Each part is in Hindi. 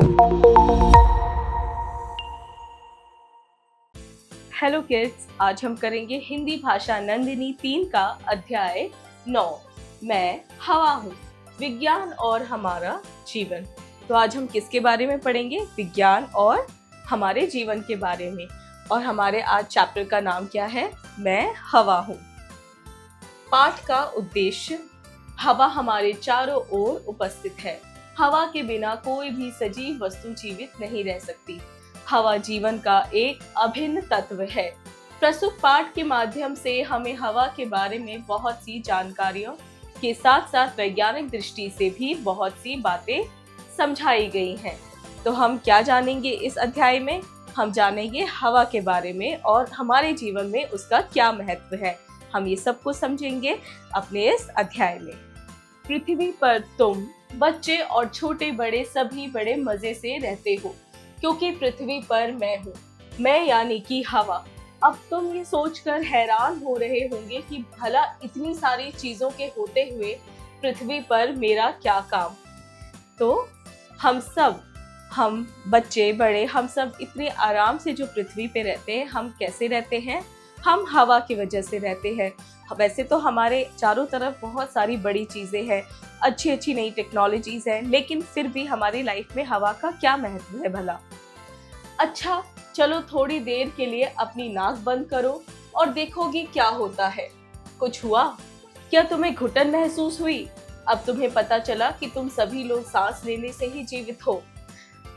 हेलो किड्स, आज हम करेंगे हिंदी भाषा नंदिनी 3 का अध्याय 9। मैं हवा हूँ, विज्ञान और हमारा जीवन। तो आज हम किसके बारे में पढ़ेंगे? विज्ञान और हमारे जीवन के बारे में। और हमारे आज चैप्टर का नाम क्या है? मैं हवा हूँ। पाठ का उद्देश्य: हवा हमारे चारों ओर उपस्थित है। हवा के बिना कोई भी सजीव वस्तु जीवित नहीं रह सकती। हवा जीवन का एक अभिन्न तत्व है। प्रस्तुत पाठ के माध्यम से हमें हवा के बारे में बहुत सी जानकारियों के साथ साथ वैज्ञानिक दृष्टि से भी बहुत सी बातें समझाई गई हैं। तो हम क्या जानेंगे इस अध्याय में? हम जानेंगे हवा के बारे में और हमारे जीवन में उसका क्या महत्व है। हम ये सब कुछ समझेंगे अपने इस अध्याय में। पृथ्वी पर तुम, बच्चे और छोटे बड़े सभी बड़े मजे से रहते हो, क्योंकि पृथ्वी पर मैं हूँ। मैं यानी कि हवा। अब तुम ये सोचकर हैरान हो रहे होंगे कि भला इतनी सारी चीजों के होते हुए पृथ्वी पर मेरा क्या काम। तो हम बच्चे बड़े, हम सब इतने आराम से जो पृथ्वी पे रहते हैं, हम कैसे रहते हैं? हम हवा की वजह से रहते हैं। वैसे तो हमारे चारों तरफ बहुत सारी बड़ी चीजें हैं, अच्छी अच्छी नई टेक्नोलॉजीज हैं, लेकिन फिर भी हमारी लाइफ में हवा का क्या महत्व है भला? अच्छा, चलो थोड़ी देर के लिए अपनी नाक बंद करो और देखोगी क्या होता है। कुछ हुआ? क्या तुम्हें घुटन महसूस हुई? अब तुम्हें पता चला कि तुम सभी लोग सांस लेने से ही जीवित हो।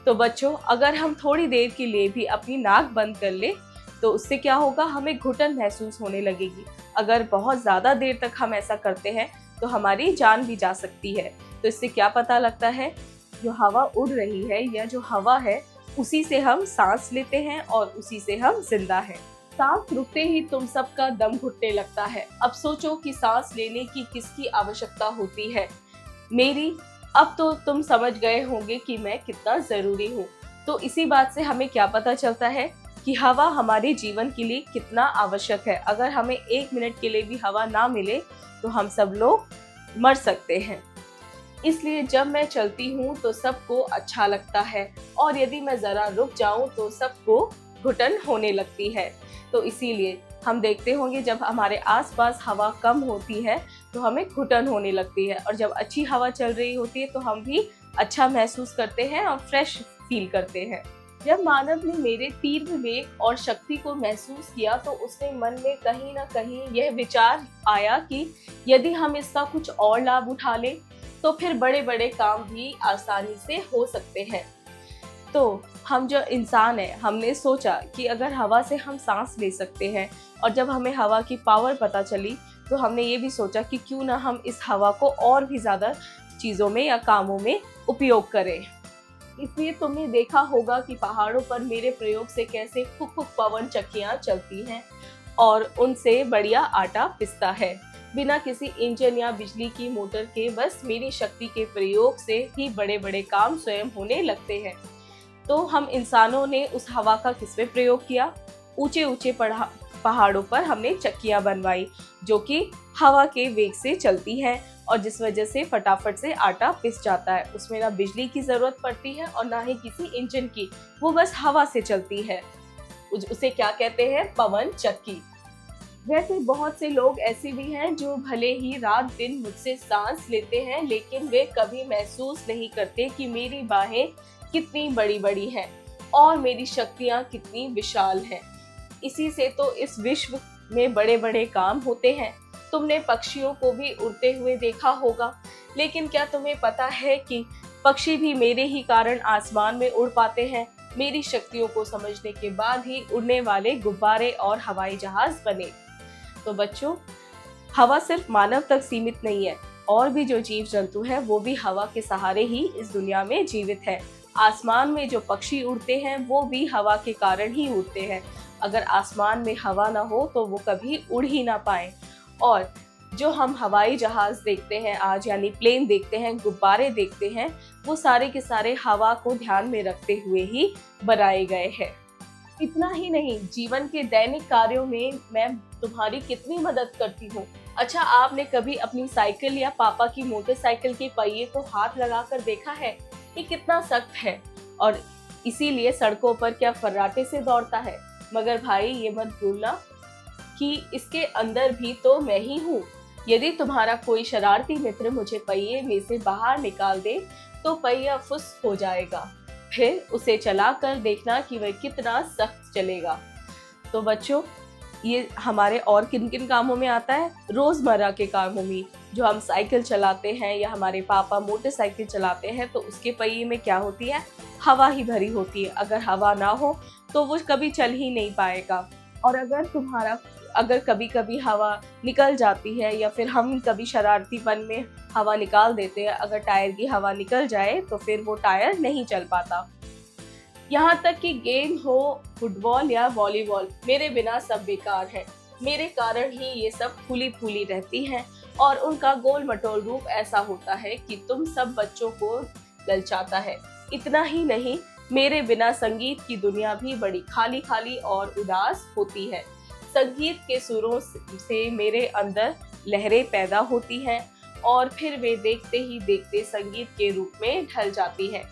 तो बच्चों, अगर हम थोड़ी देर के लिए भी अपनी नाक बंद कर ले तो उससे क्या होगा? हमें घुटन महसूस होने लगेगी। अगर बहुत ज्यादा देर तक हम ऐसा करते हैं तो हमारी जान भी जा सकती है। तो इससे क्या पता लगता है? जो हवा उड़ रही है या जो हवा है, उसी से हम सांस लेते हैं और उसी से हम जिंदा हैं। सांस रुकते ही तुम सबका दम घुटने लगता है। अब सोचो कि सांस लेने की किसकी आवश्यकता होती है? मेरी। अब तो तुम समझ गए होंगे कि मैं कितना जरूरी हूँ। तो इसी बात से हमें क्या पता चलता है कि हवा हमारे जीवन के लिए कितना आवश्यक है। अगर हमें 1 मिनट के लिए भी हवा ना मिले तो हम सब लोग मर सकते हैं। इसलिए जब मैं चलती हूँ तो सबको अच्छा लगता है, और यदि मैं जरा रुक जाऊँ तो सबको घुटन होने लगती है। तो इसीलिए हम देखते होंगे जब हमारे आसपास हवा कम होती है तो हमें घुटन होने लगती है, और जब अच्छी हवा चल रही होती है तो हम भी अच्छा महसूस करते हैं और फ्रेश फील करते हैं। जब मानव ने मेरे तीव्र वेग और शक्ति को महसूस किया तो उसके मन में कहीं ना कहीं यह विचार आया कि यदि हम इसका कुछ और लाभ उठा लें तो फिर बड़े बड़े काम भी आसानी से हो सकते हैं। तो हम जो इंसान है, हमने सोचा कि अगर हवा से हम सांस ले सकते हैं, और जब हमें हवा की पावर पता चली तो हमने ये भी सोचा कि क्यों ना हम इस हवा को और भी ज़्यादा चीज़ों में या कामों में उपयोग करें। इसलिए तुमने देखा होगा कि पहाड़ों पर मेरे प्रयोग से कैसे फुक फुक पवन चक्कियाँ चलती हैं और उनसे बढ़िया आटा पिसता है। बिना किसी इंजन या बिजली की मोटर के बस मेरी शक्ति के प्रयोग से ही बड़े बड़े काम स्वयं होने लगते हैं। तो हम इंसानों ने उस हवा का किस पे प्रयोग किया? ऊंचे ऊंचे पहाड़ों पर हमने चक्कियां बनवाई जो कि हवा के वेग से चलती हैं, और जिस वजह से फटाफट से आटा पिस जाता है। उसमें ना बिजली की जरूरत पड़ती है और ना ही किसी इंजन की, वो बस हवा से चलती है। उसे क्या कहते हैं? पवन चक्की। वैसे बहुत से लोग ऐसे भी हैं जो भले ही रात दिन मुझसे सांस लेते हैं, लेकिन वे कभी महसूस नहीं करते कि मेरी बाहें कितनी बड़ी बड़ी हैं और मेरी शक्तियाँ कितनी विशाल हैं। इसी से तो इस विश्व में बड़े बड़े काम होते हैं। तुमने पक्षियों को भी उड़ते हुए देखा होगा, लेकिन क्या तुम्हें पता है कि पक्षी भी मेरे ही कारण आसमान में उड़ पाते हैं? मेरी शक्तियों को समझने के बाद ही उड़ने वाले गुब्बारे और हवाई जहाज बने। तो बच्चों, हवा सिर्फ मानव तक सीमित नहीं है, और भी जो जीव जंतु है वो भी हवा के सहारे ही इस दुनिया में जीवित है। आसमान में जो पक्षी उड़ते हैं वो भी हवा के कारण ही उड़ते हैं। अगर आसमान में हवा ना हो तो वो कभी उड़ ही ना पाए। और जो हम हवाई जहाज देखते हैं आज, यानी प्लेन देखते हैं, गुब्बारे देखते हैं, वो सारे के सारे हवा को ध्यान में रखते हुए ही बनाए गए हैं। इतना ही नहीं, जीवन के दैनिक कार्यों में मैं तुम्हारी कितनी मदद करती हूँ। अच्छा, आपने कभी अपनी साइकिल या पापा की मोटरसाइकिल के पहिए को हाथ लगाकर देखा है? ये कितना सख्त है और इसीलिए सड़कों पर क्या फर्राटे से दौड़ता है। मगर भाई ये मत भूलना कि इसके अंदर भी तो मैं ही हूँ। यदि तुम्हारा कोई शरारती मित्र मुझे पहिए में से बाहर निकाल दे तो पहिया फुस हो जाएगा, फिर उसे चला कर देखना कि वह कितना सख्त चलेगा। तो बच्चों, ये हमारे और किन किन कामों में आता है? रोजमर्रा के कामों में। जो हम साइकिल चलाते हैं या हमारे पापा मोटरसाइकिल चलाते हैं तो उसके पहिए में क्या होती है? हवा ही भरी होती है। अगर हवा ना हो तो वो कभी चल ही नहीं पाएगा। और अगर कभी कभी हवा निकल जाती है या फिर हम कभी शरारतीपन में हवा निकाल देते हैं, अगर टायर की हवा निकल जाए तो फिर वो टायर नहीं चल पाता। यहाँ तक कि गेंद हो फुटबॉल या वॉलीबॉल, मेरे बिना सब बेकार है। मेरे कारण ही ये सब फूली फूली रहती हैं और उनका गोल मटोल रूप ऐसा होता है कि तुम सब बच्चों को ललचाता है। इतना ही नहीं, मेरे बिना संगीत की दुनिया भी बड़ी खाली खाली और उदास होती है। संगीत के सुरों से मेरे अंदर लहरें पैदा होती हैं और फिर वे देखते ही देखते संगीत के रूप में ढल जाती हैं।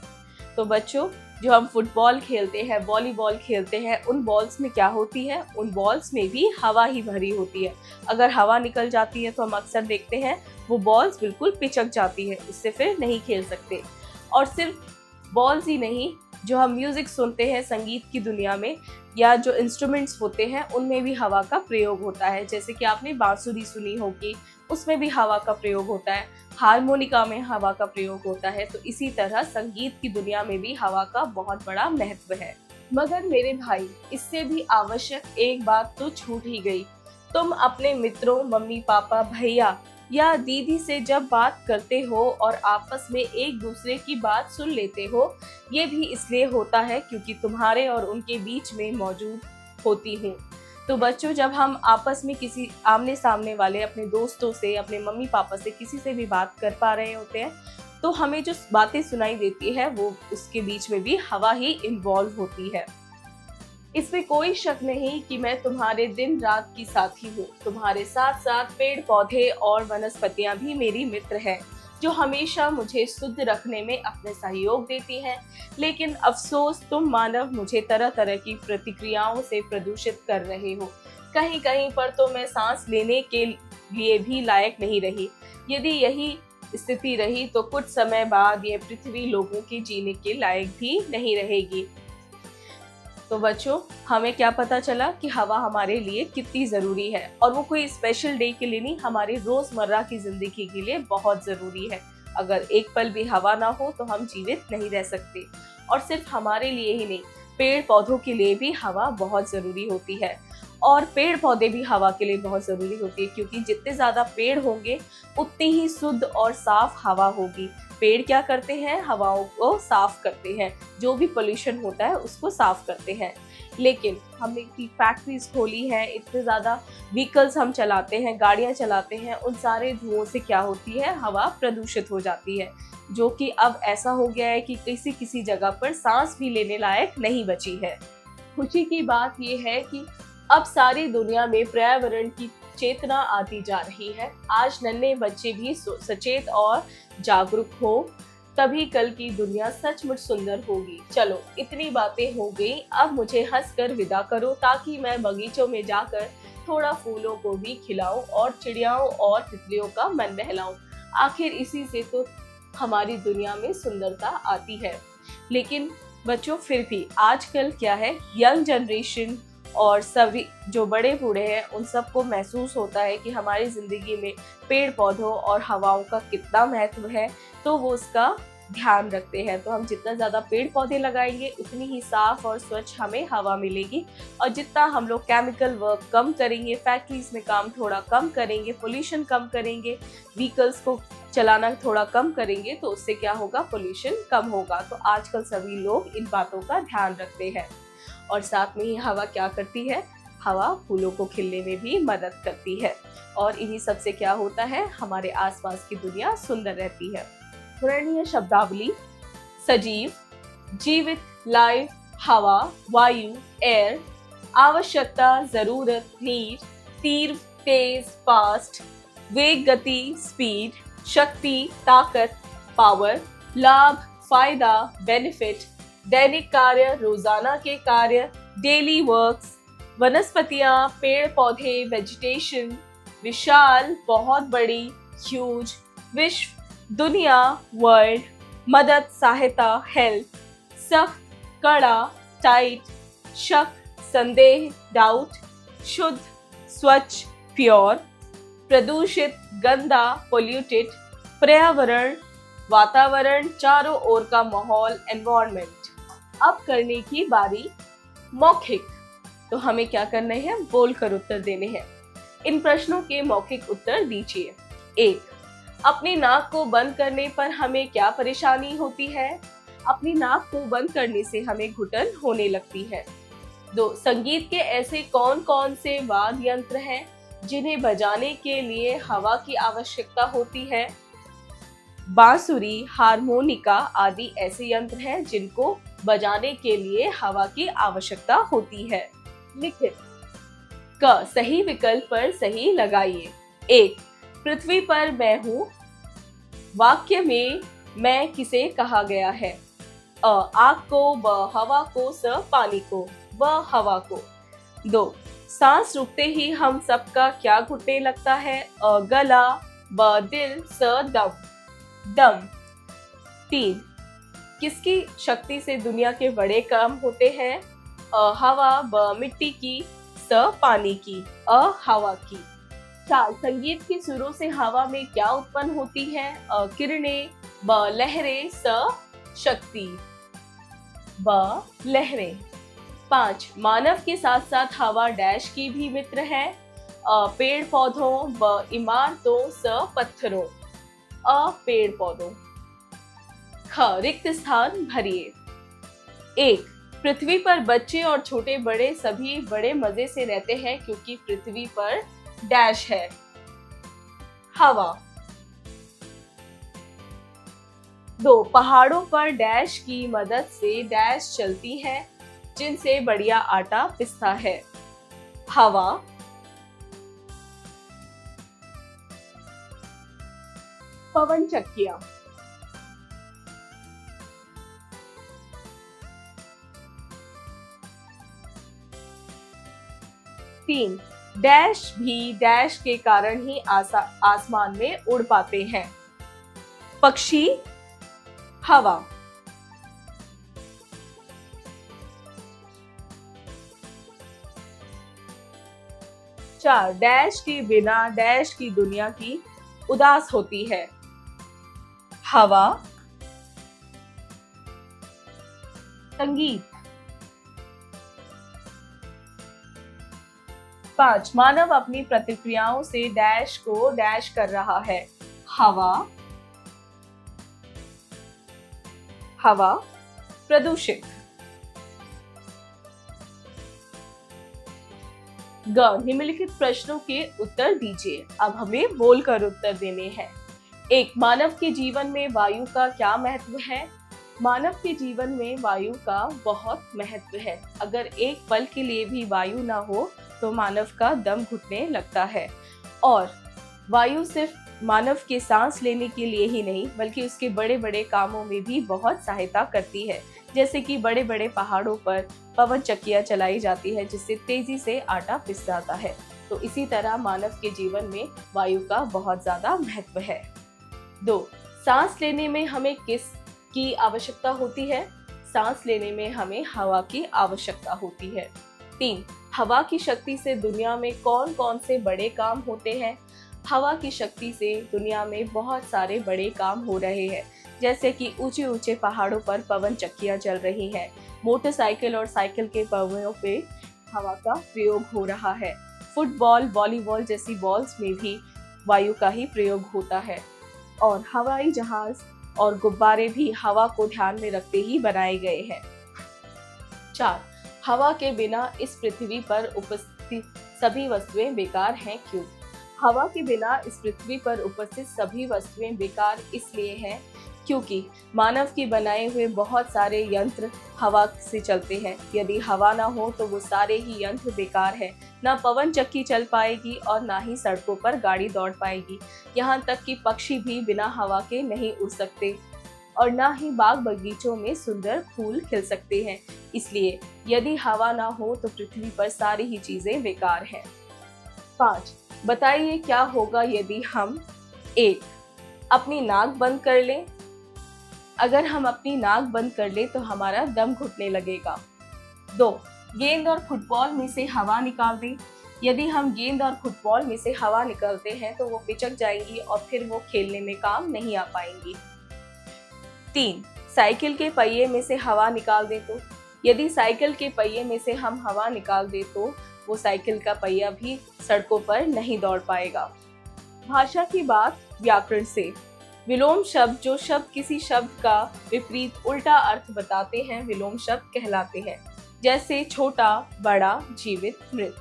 तो बच्चों, जो हम फुटबॉल खेलते हैं, वॉलीबॉल खेलते हैं, उन बॉल्स में क्या होती है? उन बॉल्स में भी हवा ही भरी होती है। अगर हवा निकल जाती है तो हम अक्सर देखते हैं वो बॉल्स बिल्कुल पिचक जाती है, उससे फिर नहीं खेल सकते। और सिर्फ बॉल्स ही नहीं, जो हम म्यूजिक सुनते हैं संगीत की दुनिया में या जो इंस्ट्रूमेंट्स होते हैं उनमें भी हवा का प्रयोग होता है। जैसे कि आपने बांसुरी सुनी होगी, उसमें भी हवा का प्रयोग होता है। हारमोनिका में हवा का प्रयोग होता है। तो इसी तरह संगीत की दुनिया में भी हवा का बहुत बड़ा महत्व है। मगर मेरे भाई, इससे भी आवश्यक एक बात तो छूट ही गई। तुम अपने मित्रों, मम्मी पापा, भैया या दीदी से जब बात करते हो और आपस में एक दूसरे की बात सुन लेते हो, ये भी इसलिए होता है क्योंकि तुम्हारे और उनके बीच में मौजूद होती हूँ। तो बच्चों, जब हम आपस में किसी आमने सामने वाले अपने दोस्तों से, अपने मम्मी पापा से, किसी से भी बात कर पा रहे होते हैं तो हमें जो बातें सुनाई देती है वो उसके बीच में भी हवा ही इन्वॉल्व होती है। इसमें कोई शक नहीं कि मैं तुम्हारे दिन रात की साथी हूँ। तुम्हारे साथ साथ पेड़ पौधे और वनस्पतियाँ भी मेरी मित्र हैं, जो हमेशा मुझे शुद्ध रखने में अपने सहयोग देती हैं। लेकिन अफसोस, तुम मानव मुझे तरह तरह की प्रतिक्रियाओं से प्रदूषित कर रहे हो। कहीं कहीं पर तो मैं सांस लेने के लिए भी लायक नहीं रही। यदि यही स्थिति रही तो कुछ समय बाद यह पृथ्वी लोगों के जीने के लायक भी नहीं रहेगी। तो बच्चों, हमें क्या पता चला कि हवा हमारे लिए कितनी ज़रूरी है, और वो कोई स्पेशल डे के लिए नहीं, हमारी रोज़मर्रा की ज़िंदगी के लिए बहुत ज़रूरी है। अगर एक पल भी हवा ना हो तो हम जीवित नहीं रह सकते। और सिर्फ हमारे लिए ही नहीं, पेड़ पौधों के लिए भी हवा बहुत ज़रूरी होती है। और पेड़ पौधे भी हवा के लिए बहुत ज़रूरी होती है, क्योंकि जितने ज़्यादा पेड़ होंगे उतनी ही शुद्ध और साफ हवा होगी। पेड़ क्या करते हैं? हवाओं को साफ करते हैं, जो भी पोल्यूशन होता है उसको साफ करते हैं। लेकिन हमने इतनी फैक्ट्रीज खोली है, इतने ज़्यादा व्हीकल्स हम चलाते हैं, गाड़ियाँ चलाते हैं, उन सारे धुओं से क्या होती है? हवा प्रदूषित हो जाती है, जो कि अब ऐसा हो गया है कि किसी किसी जगह पर सांस भी लेने लायक नहीं बची है। खुशी की बात यह है कि अब सारी दुनिया में पर्यावरण की चेतना आती जा रही है। आज नन्हे बच्चे भी सचेत और जागरूक हो, तभी कल की दुनिया सचमुच सुंदर होगी। चलो, इतनी बातें हो गई, अब मुझे हंसकर विदा करो ताकि मैं बगीचों में जाकर थोड़ा फूलों को भी खिलाऊं और चिड़ियाओं और तितलियों का मन बहलाऊं। आखिर इसी से तो हमारी दुनिया में सुंदरता आती है। लेकिन बच्चों, फिर भी आजकल क्या है, यंग जनरेशन और सभी जो बड़े बूढ़े हैं उन सबको महसूस होता है कि हमारी ज़िंदगी में पेड़ पौधों और हवाओं का कितना महत्व है, तो वो उसका ध्यान रखते हैं। तो हम जितना ज़्यादा पेड़ पौधे लगाएंगे उतनी ही साफ़ और स्वच्छ हमें हवा मिलेगी। और जितना हम लोग केमिकल वर्क कम करेंगे, फैक्ट्रीज में काम थोड़ा कम करेंगे, पोल्यूशन कम करेंगे, व्हीकल्स को चलाना थोड़ा कम करेंगे, तो उससे क्या होगा? पोल्यूशन कम होगा। तो आजकल सभी लोग इन बातों का ध्यान रखते हैं। और साथ में ही हवा क्या करती है? हवा फूलों को खिलने में भी मदद करती है। और इन्हीं सब से क्या होता है? हमारे आसपास की दुनिया सुंदर रहती है। पुरानी शब्दावली: सजीव, जीवित, लाइव, हवा, वायु, एयर, आवश्यकता, जरूरत, नीड, तीव्र, तेज, फास्ट, वेग, गति, स्पीड, शक्ति, ताकत, पावर, लाभ, फायदा, बेनिफिट, दैनिक कार्य, रोजाना के कार्य, डेली वर्क्स, वनस्पतियां, पेड़ पौधे, वेजिटेशन, विशाल, बहुत बड़ी, ह्यूज, विश्व, दुनिया, वर्ल्ड, मदद, सहायता, हेल्प, सख्त, कड़ा, टाइट, शक, संदेह, डाउट, शुद्ध, स्वच्छ, प्योर, प्रदूषित, गंदा, पोल्यूटेड, पर्यावरण, वातावरण, चारों ओर का माहौल, एनवायरनमेंट। अब करने की बारी मौखिक। तो हमें क्या करना है? बोलकर उत्तर देने हैं। इन प्रश्नों के मौखिक उत्तर दीजिए। 1. अपनी नाक को बंद करने पर हमें क्या परेशानी होती है? अपनी नाक को बंद करने से हमें घुटन होने लगती है। 2. संगीत के ऐसे कौन कौन से वाद्य यंत्र हैं जिन्हें बजाने के लिए हवा की आवश्यकता होती है? बांसुरी, हारमोनिका आदि ऐसे यंत्र हैं जिनको बजाने के लिए हवा की आवश्यकता होती है। लिखित। क. सही विकल्प पर सही लगाइए। 1. पृथ्वी पर मैं हूँ। वाक्य में मैं किसे कहा गया है? अ. आग को, ब. हवा को, स. पानी को, व. हवा को। 2. सांस रुकते ही हम सबका क्या घुटने लगता है? अ. गला, ब. दिल, स. दम। दम। 3. किसकी शक्ति से दुनिया के बड़े काम होते हैं? अ. हवा, ब. मिट्टी की, स. पानी की, अ. हवा की। 4. संगीत के सुरों से हवा में क्या उत्पन्न होती है? अ. किरणें, ब. लहरें, स. शक्ति, ब. लहरें। 5. मानव के साथ साथ हवा डैश की भी मित्र है? अ. पेड़ पौधों, ब. इमारतों, स. पत्थरों, अ. पेड़ पौधों। ख. रिक्त स्थान भरिए। 1. पृथ्वी पर बच्चे और छोटे बड़े सभी बड़े मजे से रहते हैं क्योंकि पृथ्वी पर डैश है। हवा। 2. पहाड़ों पर डैश की मदद से डैश चलती है जिनसे बढ़िया आटा पिसता है। हवा। पवन चक्कियां। 3. डैश भी डैश के कारण ही आसमान में उड़ पाते हैं। पक्षी, हवा। 4. डैश के बिना डैश की दुनिया की उदास होती है। हवा, संगीत। 5. मानव अपनी प्रतिक्रियाओं से डैश को डैश कर रहा है। हवा, हवा, प्रदूषित। ग. निम्नलिखित प्रश्नों के उत्तर दीजिए। अब हमें बोलकर उत्तर देने हैं। 1. मानव के जीवन में वायु का क्या महत्व है? मानव के जीवन में वायु का बहुत महत्व है। अगर एक पल के लिए भी वायु ना हो तो मानव का दम घुटने लगता है। और वायु सिर्फ मानव के सांस लेने के लिए ही नहीं बल्कि उसके बड़े बड़े कामों में भी बहुत सहायता करती है। जैसे कि बड़े बड़े पहाड़ों पर पवन चक्कियां चलाई जाती है जिससे तेजी से आटा पिस जाता है। तो इसी तरह मानव के जीवन में वायु का बहुत ज्यादा महत्व है। 2. सांस लेने में हमें किस की आवश्यकता होती है? सांस लेने में हमें हवा की आवश्यकता होती है। 3. हवा की शक्ति से दुनिया में कौन कौन से बड़े काम होते हैं? हवा की शक्ति से दुनिया में बहुत सारे बड़े काम हो रहे हैं। जैसे कि ऊंचे ऊंचे पहाड़ों पर पवन चक्कियां चल रही हैं, मोटरसाइकिल और साइकिल के पहियों पे हवा का प्रयोग हो रहा है। फुटबॉल, वॉलीबॉल जैसी बॉल्स में भी वायु का ही प्रयोग होता है। और हवाई जहाज और गुब्बारे भी हवा को ध्यान में रखते ही बनाए गए हैं। 4. हवा के बिना इस पृथ्वी पर उपस्थित सभी वस्तुएं बेकार हैं क्यों? हवा के बिना इस पृथ्वी पर उपस्थित सभी वस्तुएं बेकार इसलिए हैं क्योंकि मानव के बनाए हुए बहुत सारे यंत्र हवा से चलते हैं। यदि हवा ना हो तो वो सारे ही यंत्र बेकार है। ना पवन चक्की चल पाएगी और ना ही सड़कों पर गाड़ी दौड़ पाएगी। यहाँ तक कि पक्षी भी बिना हवा के नहीं उड़ सकते। और ना ही बाग बगीचों में सुंदर फूल खिल सकते हैं। इसलिए यदि हवा ना हो तो पृथ्वी पर सारी ही चीजें बेकार हैं। 5. बताइए क्या होगा यदि हम 1. अपनी नाक बंद कर लें। अगर हम अपनी नाक बंद कर लें तो हमारा दम घुटने लगेगा। 2. गेंद और फुटबॉल में से हवा निकाल दें। यदि हम गेंद और फुटबॉल में से हवा निकालते हैं तो वो पिचक जाएंगी और फिर वो खेलने में काम नहीं आ पाएंगी। 3. साइकिल के पहिए में से हवा निकाल दें तो यदि साइकिल के पहिए में से हम हवा निकाल दें तो वो साइकिल का पहिया भी सड़कों पर नहीं दौड़ पाएगा। भाषा की बात व्याकरण से। विलोम शब्द जो शब्द किसी शब्द का विपरीत उल्टा अर्थ बताते हैं विलोम शब्द कहलाते हैं। जैसे छोटा, बड़ा, जीवित, मृत।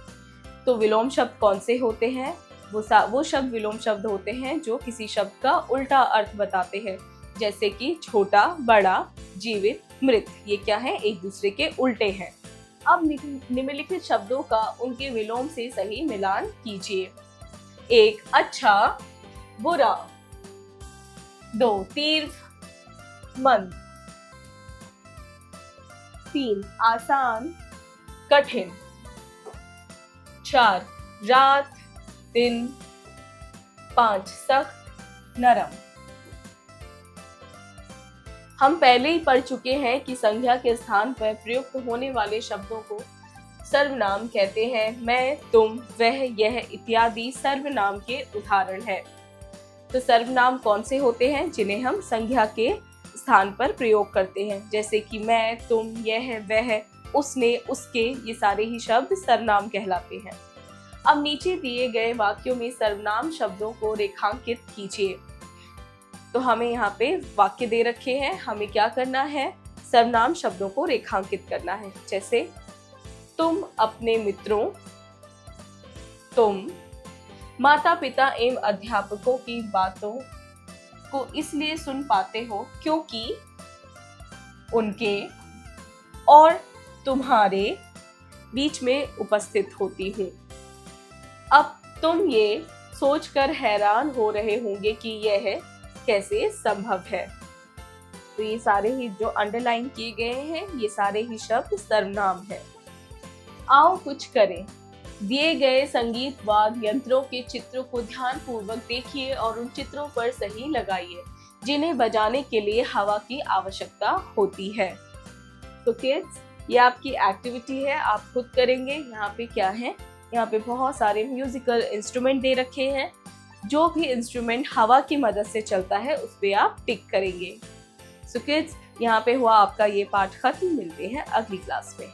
तो विलोम शब्द कौन से होते हैं? वो शब्द विलोम शब्द होते हैं जो किसी शब्द का उल्टा अर्थ बताते हैं, जैसे कि छोटा, बड़ा, जीवित, मृत। ये क्या है? एक दूसरे के उल्टे हैं। अब निम्नलिखित शब्दों का उनके विलोम से सही मिलान कीजिए। 1. अच्छा, बुरा। 2. तीर्थ, मंद। 3. आसान, कठिन। 4. रात, दिन। 5. सख्त, नरम। हम पहले ही पढ़ चुके हैं कि संज्ञा के स्थान पर प्रयुक्त होने वाले शब्दों को सर्वनाम कहते हैं। मैं, तुम, वह, यह इत्यादि सर्वनाम के उदाहरण हैं। तो सर्वनाम कौन से होते हैं? जिन्हें हम संज्ञा के स्थान पर प्रयोग करते हैं, जैसे कि मैं, तुम, यह, वह, उसने, उसके। ये सारे ही शब्द सर्वनाम कहलाते हैं। अब नीचे दिए गए वाक्यों में सर्वनाम शब्दों को रेखांकित कीजिए। तो हमें यहाँ पे वाक्य दे रखे हैं, हमें क्या करना है? सर्वनाम शब्दों को रेखांकित करना है। जैसे तुम अपने मित्रों, तुम माता पिता एवं अध्यापकों की बातों को इसलिए सुन पाते हो क्योंकि उनके और तुम्हारे बीच में उपस्थित होती हूँ। अब तुम ये सोचकर हैरान हो रहे होंगे कि यह कैसे संभव है। तो ये सारे ही जो अंडरलाइन किए गए हैं ये सारे ही शब्द सर्वनाम हैं। आओ कुछ करें। दिए गए संगीत वाद्य यंत्रों के चित्रों को ध्यानपूर्वक देखिए और उन चित्रों पर सही लगाइए जिन्हें बजाने के लिए हवा की आवश्यकता होती है। तो किड्स, ये आपकी एक्टिविटी है, आप खुद करेंगे। यहाँ पे क्या है? यहाँ पे बहुत सारे म्यूजिकल इंस्ट्रूमेंट दे रखे हैं। जो भी इंस्ट्रूमेंट हवा की मदद से चलता है उस पे आप टिक करेंगे। सो किड्स, यहाँ पे हुआ आपका ये पाठ खत्म। मिलते हैं अगली क्लास में।